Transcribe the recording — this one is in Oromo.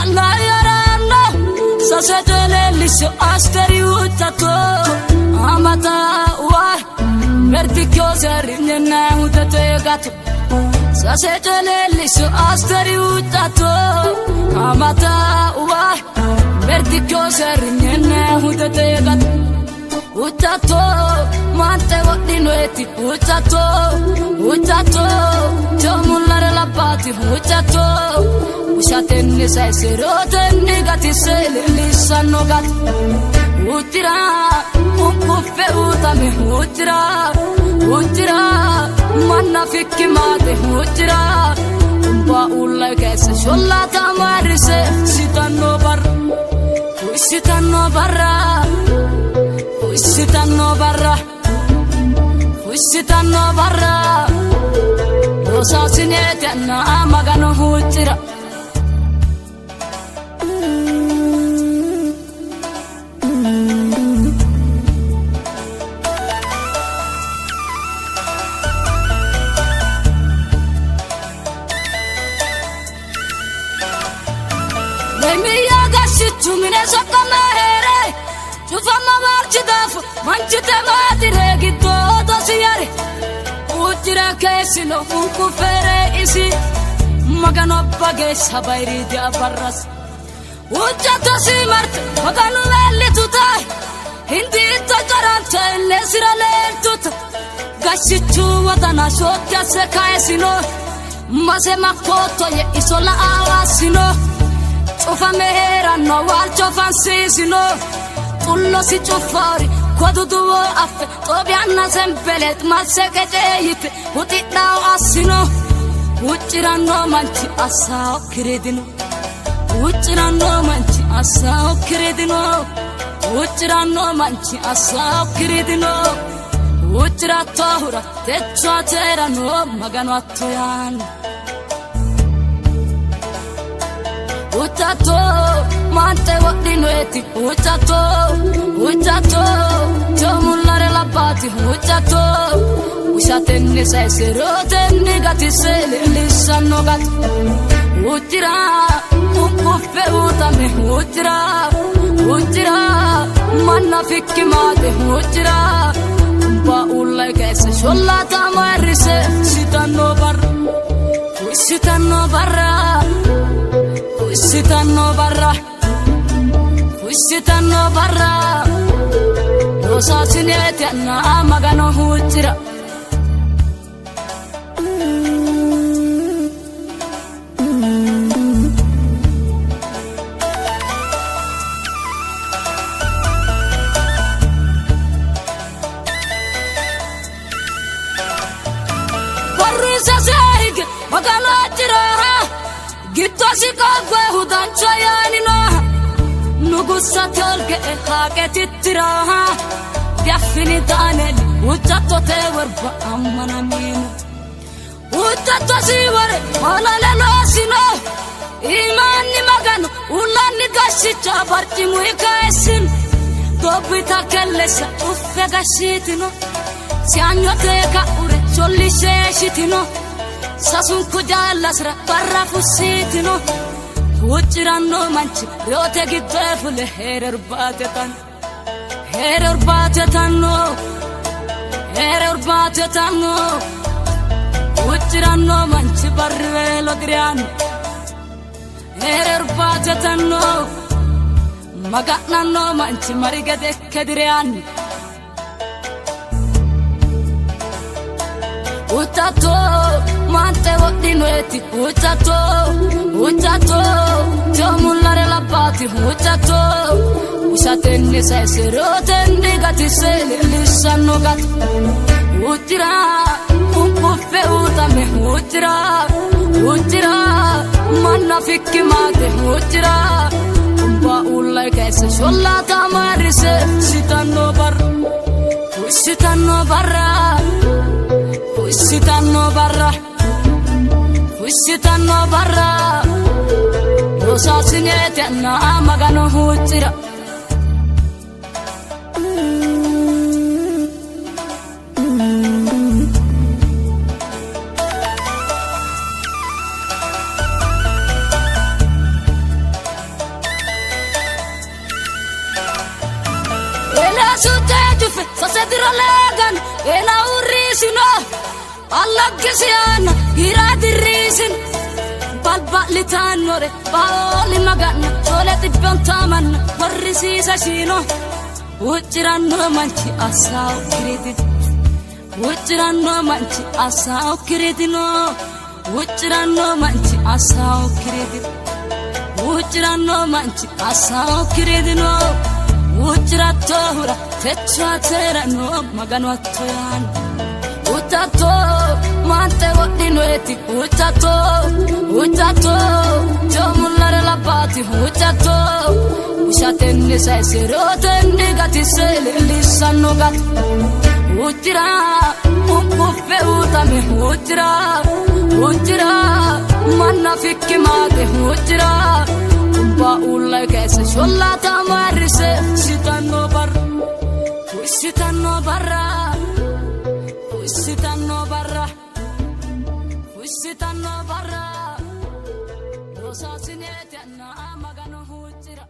alla yaranno sasetele liso asteri utato amata wa merti chioseri nena utate gato sasetele liso asteri utato amata wa merti chioseri nena utate gato utato mante wadinoeti utato jomullare labbati utato ushatenne sai serotenni gati sele lissanno gati utira ukuffe utame utira manna fikki mate utira umba ulla kesse shollata marise sitanno barra Uscitanno barra Rosa sinete na magano hutira Lemi yaga shitu mine sokamere Chufama marchidafu manchite matire gitto dosiyare Utira kesino ukufere isi Magano bage sabairi dia barras Uchato si marte magano velli tutai Hindi to tarante le sirale tuta Gashichu wadana shotya se kaesino Mase makoto ye isola awasino Chufa mehera no wal chofan sisino Tullo si ciuffari, quando tu affe, tobianna sempelet, ma se che te yite, uti dao assino, ucciranno manci assao credino, ucciranno manci assao credino, ucciranno manci assao credino, ucciratto ora, te ciò c'erano, magano a toiano. Utato, mante wadinoeti, utato, jomullare labbati, utato, ushatenne sai serotenni gati sele lissanno gati, utira, ukuffe utame, utira, manna fikki mate, utira, umba ulla kesse shollata marise, sitanno barra Rosa sinete na magano hutira Barrisa seig magano tira Gitto si kagwe hudancho yanino Nugusa tolge hake titiraha Gaffini taneli Uchatto te warba ammana minu Uchatto si ware Malale losino Imani magano Ulani gashicha barchimu ikaesin Dobita kellesa uffe gashitino Siagno te kaure Cholli sheshitino Sasunku jallasra barra fussitino Ucciranno manci Riote giddefule Herer batetanno Ucciranno manci barrivelo griano Herer batetanno Magannanno manci marigade kediriani Utato, mante wadinoeti, utato, jomullare labbati, utato, ushatenne sai serotenni gati sele lissanno gati, utira, ukuffe utame, utira, manna fikki mate, utira, umba ulla kesse shollata marise, sitanno barra Rosa sinete na magano hutira suteju fe sasedira legan ena urisino Allah kisiana hirati risin balba litanore baoli magana soleti bontaman warisi sashino uchiranno manchi asau kiriti uchiranno manchi asau kiritino uchiranno manchi asau kiriti uchiranno manchi asau kiritino uchiratora techaterano magano atoyan utato mante wadinoeti utato jomullare labati utato ushatenne sai serotenne gatisele lissanno gat uchira ukuffe utame uchira manna fikki mate uchira umba ulla kese shollata marise sitanno barra Usitano barra, rosa sinete na magano huchira.